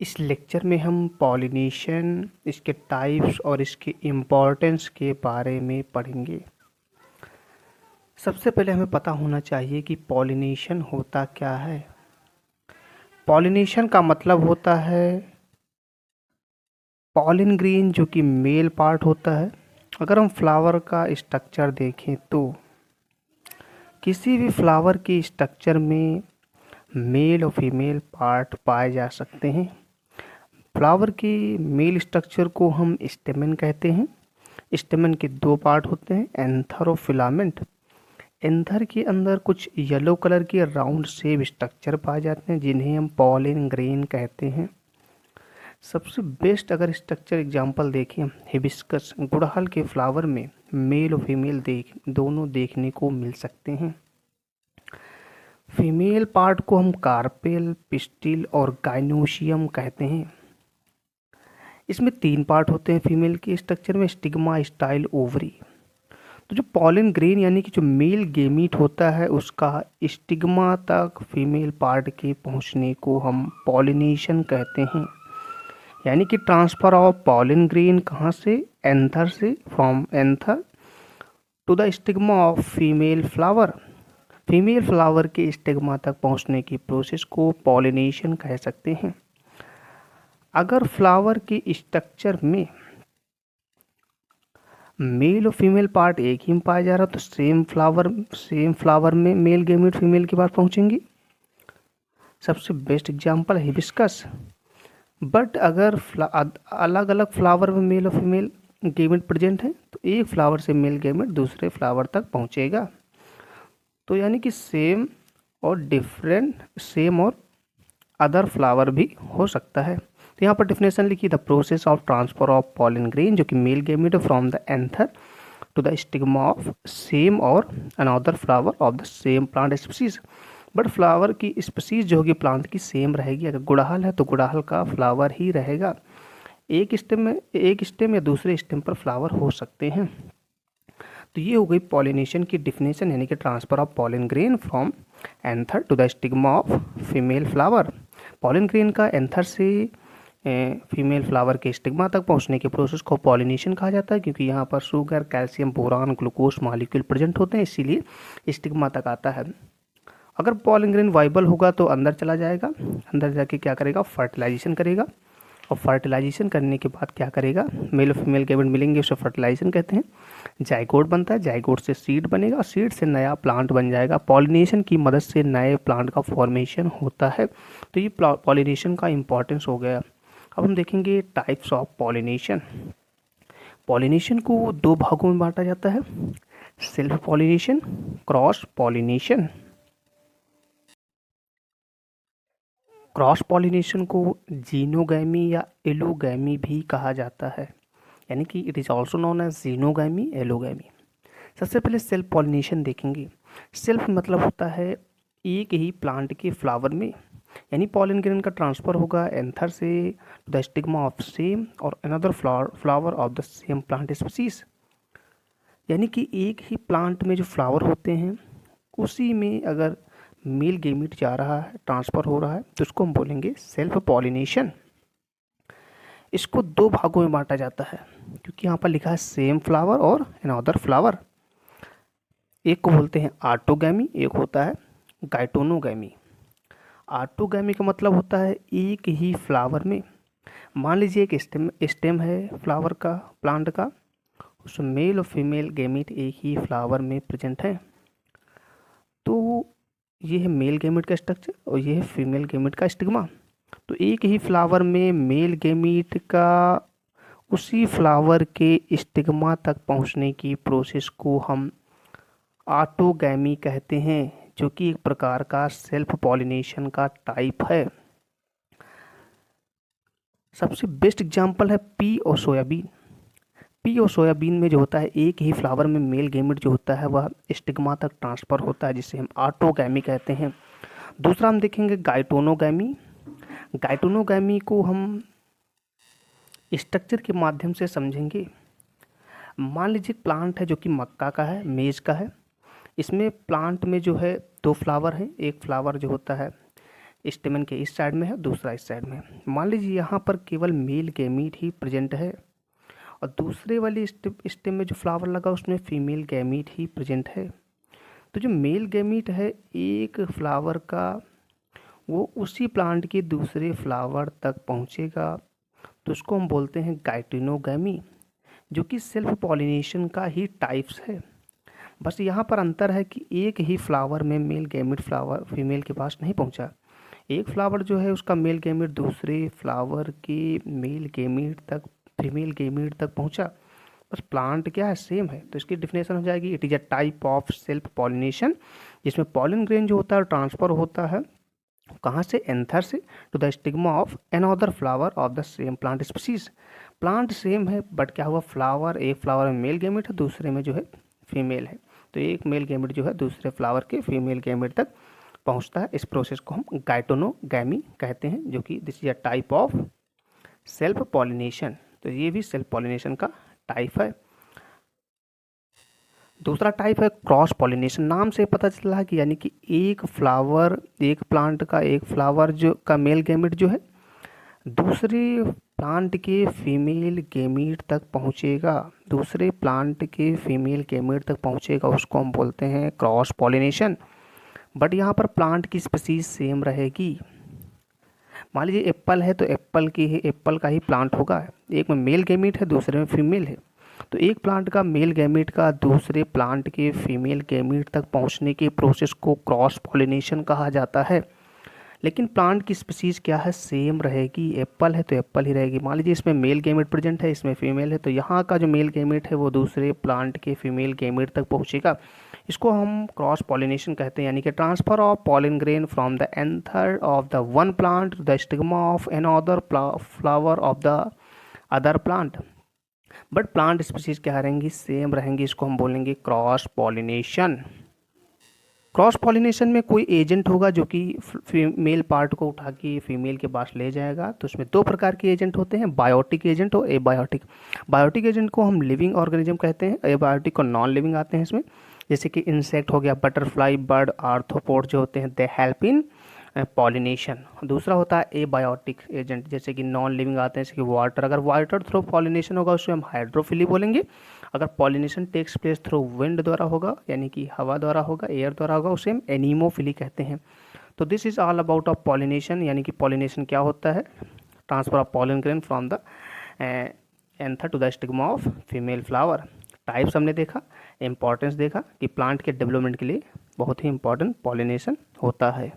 इस लेक्चर में हम पॉलिनेशन, इसके टाइप्स और इसके इम्पोर्टेंस के बारे में पढ़ेंगे। सबसे पहले हमें पता होना चाहिए कि पॉलिनेशन होता क्या है। पॉलिनेशन का मतलब होता है पॉलिन ग्रेन, जो कि मेल पार्ट होता है। अगर हम फ्लावर का स्ट्रक्चर देखें तो किसी भी फ्लावर के स्ट्रक्चर में मेल और फीमेल पार्ट पाए जा सकते हैं। फ्लावर के मेल स्ट्रक्चर को हम स्टेमेन कहते हैं। स्टेमेन के दो पार्ट होते हैं, एंथर और फिलामेंट। एंथर के अंदर कुछ येलो कलर के राउंड शेप स्ट्रक्चर पाए जाते हैं, जिन्हें हम पॉलिन ग्रेन कहते हैं। सबसे बेस्ट अगर स्ट्रक्चर एग्जांपल देखें, हिबिस्कस, गुड़हल के फ्लावर में मेल और फीमेल दोनों देखने को मिल सकते हैं। फीमेल पार्ट को हम कार्पेल, पिस्टिल और गाइनोशियम कहते हैं। इसमें तीन पार्ट होते हैं फीमेल के स्ट्रक्चर में, स्टिग्मा, स्टाइल, ओवरी। तो जो पॉलिन ग्रेन यानी कि जो मेल गेमीट होता है, उसका स्टिग्मा तक फीमेल पार्ट के पहुंचने को हम पॉलिनेशन कहते हैं। यानी कि ट्रांसफर ऑफ पॉलिन ग्रेन कहाँ से, एंथर से, from anther to the stigma of female flower. Female flower के स्टिग्मा तक पहुंचने की प्रोसेस को पॉलिनेशन कह सकते हैं। अगर फ्लावर के स्ट्रक्चर में मेल और फीमेल पार्ट एक ही में पाया जा रहा तो सेम फ्लावर में मेल गेमेट फीमेल के पास पहुंचेंगी। सबसे बेस्ट एग्जांपल है हिबिस्कस। बट अगर अलग अलग फ्लावर में मेल और फीमेल गेमेट प्रेजेंट है तो एक फ्लावर से मेल गेमेट दूसरे फ्लावर तक पहुंचेगा। तो यानी कि सेम और डिफरेंट, सेम और अदर फ्लावर भी हो सकता है। तो यहाँ पर डिफिनेशन लिखी, the process of transfer of pollen grain, जो कि male gamete from the anther to the stigma of same और another flower of the same plant species. But flower की स्पीसीज जो होगी प्लांट की सेम रहेगी। अगर गुड़हल है तो गुड़हल का फ्लावर ही रहेगा। एक स्टेम या दूसरे स्टेम पर फ्लावर हो सकते हैं। तो ये हो गई पॉलिनेशन की डिफिनेशन, यानी कि transfer of pollen grain from anther to the stigma of female flower. Pollen grain का एंथर से फीमेल फ्लावर के स्टिग्मा तक पहुंचने के प्रोसेस को पॉलिनेशन कहा जाता है, क्योंकि यहाँ पर sugar, calcium, boron, glucose molecule present होते हैं, इसीलिए स्टिग्मा तक आता है। अगर पॉलिन ग्रेन वाइबल होगा तो अंदर चला जाएगा, अंदर जाके क्या करेगा, फर्टिलाइजेशन करेगा। और फर्टिलाइजेशन करने के बाद क्या करेगा, मेल और फीमेल गेमेट मिलेंगे, उसे फर्टिलाइजेशन कहते हैं। जाइगोट बनता है, जाइगोट से सीड बनेगा और सीड से नया प्लांट बन जाएगा। पॉलिनेशन की मदद से नए प्लांट का फॉर्मेशन होता है। तो ये पॉलिनेशन का इंपॉर्टेंस हो गया। अब हम देखेंगे टाइप्स ऑफ पॉलिनेशन। पॉलिनेशन को दो भागों में बांटा जाता है, self pollination, cross pollination. Cross pollination को जीनोगैमी या एलोगैमी भी कहा जाता है, यानी कि it is also known as xenogamy, allogamy. सबसे पहले सेल्फ पॉलिनेशन देखेंगे। सेल्फ मतलब होता है एक ही प्लांट के फ्लावर में, यानी पॉलिन ग्रेन का ट्रांसफर होगा एंथर से द स्टिग्मा ऑफ सेम और another flower of the same plant species. यानी कि एक ही प्लांट में जो फ्लावर होते हैं उसी में अगर मेल गेमीट जा रहा है, ट्रांसफर हो रहा है, तो उसको हम बोलेंगे सेल्फ पॉलिनेशन। इसको दो भागों में बांटा जाता है, क्योंकि यहाँ पर लिखा है सेम फ्लावर और अनदर फ्लावर। एक को बोलते हैं ऑटोगैमी, एक होता है गाइटोनोगैमी। ऑटोगैमी का मतलब होता है एक ही फ्लावर में, मान लीजिए एक स्टेम है फ्लावर का, प्लांट का, उसमें मेल और फीमेल गेमीट एक ही फ्लावर में प्रेजेंट है। तो ये है मेल गेमीट का स्ट्रक्चर और ये है फीमेल गेमीट का स्टिग्मा। तो एक ही फ्लावर में मेल गेमीट का उसी फ्लावर के स्टिग्मा तक पहुंचने की प्रोसेस को हम ऑटोगैमी कहते हैं, जो कि एक प्रकार का सेल्फ पॉलिनेशन का टाइप है। सबसे बेस्ट एग्जांपल है पी और सोयाबीन। पी और सोयाबीन में जो होता है एक ही फ्लावर में मेल गेमेट जो होता है वह स्टिग्मा तक ट्रांसफर होता है, जिसे हम ऑटोगैमी कहते हैं। दूसरा हम देखेंगे गाइटोनोगैमी। गाइटोनोगैमी को हम स्ट्रक्चर के माध्यम से समझेंगे। मान लीजिए प्लांट है जो कि मक्का का है, मेज का है। इसमें प्लांट में जो है दो फ्लावर हैं, एक फ्लावर जो होता है स्टेमन के इस साइड में है, दूसरा इस साइड में है। मान लीजिए यहाँ पर केवल मेल गैमीट ही प्रेजेंट है और दूसरे वाली स्टेम में जो फ्लावर लगा उसमें फीमेल गैमीट ही प्रेजेंट है। तो जो मेल गैमीट है एक फ्लावर का, वो उसी प्लांट के दूसरे फ्लावर तक पहुँचेगा, तो उसको हम बोलते हैं गाइटिनोगैमी, जो कि सेल्फ पॉलिनेशन का ही टाइप्स है। बस यहाँ पर अंतर है कि एक ही फ्लावर में मेल गैमीट फ्लावर फीमेल के पास नहीं पहुँचा। एक फ्लावर जो है उसका मेल गैमीट दूसरे फ्लावर के मेल गैमीट तक, फीमेल गैमीट तक पहुँचा। बस प्लांट क्या है, सेम है। तो इसकी डिफिनेशन हो जाएगी, it is a type of self pollination जिसमें पॉलन ग्रेन जो होता है ट्रांसफ़र होता है कहाँ से, एंथर से to the stigma of another flower of the same plant species. Plant same है बट क्या हुआ, फ्लावर, एक फ्लावर में मेल गैमेट है, दूसरे में जो है फीमेल है। तो एक मेल गैमेट जो है दूसरे फ्लावर के फीमेल गैमेट तक पहुंचता है। इस प्रोसेस को हम गाइटोनोगैमी कहते हैं, जो कि this is a type of self pollination. तो ये भी सेल्फ पॉलिनेशन का टाइप है। दूसरा टाइप है क्रॉस पॉलिनेशन। नाम से पता चल रहा है कि यानी कि एक फ्लावर, एक प्लांट का एक फ्लावर जो का मेल गैमेट जो है दूसरे प्लांट के फीमेल गैमेट तक पहुंचेगा, दूसरे प्लांट के फीमेल गैमेट तक पहुंचेगा, उसको हम बोलते हैं क्रॉस पॉलिनेशन। बट यहाँ पर प्लांट की स्पीसीज सेम रहेगी। मान लीजिए एप्पल है तो एप्पल का ही प्लांट होगा, एक में मेल गैमेट है दूसरे में फीमेल है। तो एक प्लांट का मेल गैमेट का दूसरे प्लांट के फीमेल गैमेट तक पहुंचने के प्रोसेस को क्रॉस पॉलिनेशन कहा जाता है। लेकिन प्लांट की स्पीसीज क्या है, सेम रहेगी। एप्पल है तो एप्पल ही रहेगी। मान लीजिए इसमें मेल गैमेट प्रेजेंट है, इसमें फीमेल है, तो यहाँ का जो मेल गैमेट है वो दूसरे प्लांट के फीमेल गैमेट तक पहुँचेगा। इसको हम क्रॉस पॉलिनेशन कहते हैं, यानी कि transfer of pollen grain from the anther of the one plant to the stigma of another flower of the other plant. But plant species क्या रहेंगी, सेम रहेंगी। इसको हम बोलेंगे क्रॉस पॉलिनेशन। क्रॉस पॉलिनेशन में कोई एजेंट होगा जो कि फीमेल पार्ट को उठा के फीमेल के पास ले जाएगा। तो उसमें दो प्रकार के एजेंट होते हैं, बायोटिक एजेंट और एबायोटिक। बायोटिक एजेंट को हम लिविंग ऑर्गेनिज्म कहते हैं, एबायोटिक को नॉन लिविंग आते हैं इसमें, जैसे कि इंसेक्ट हो गया, बटरफ्लाई, बर्ड, आर्थ्रोपोड जो होते हैं, दे हेल्प इन पॉलिनेशन। दूसरा होता है एबायोटिक एजेंट, जैसे कि नॉन लिविंग आते हैं, जैसे कि वाटर। अगर वाटर थ्रू पॉलिनेशन होगा उसको हम हाइड्रोफिली बोलेंगे। अगर pollination takes place through wind द्वारा होगा, यानी कि हवा द्वारा होगा, एयर द्वारा होगा, उसे हम एनीमोफिली कहते हैं। तो this is all about of pollination, यानी कि पॉलिनेशन क्या होता है, transfer of pollen grain from the anther to the stigma of female flower. Types हमने देखा, इंपॉर्टेंस देखा कि प्लांट के डेवलपमेंट के लिए बहुत ही इंपॉर्टेंट पॉलिनेशन होता है।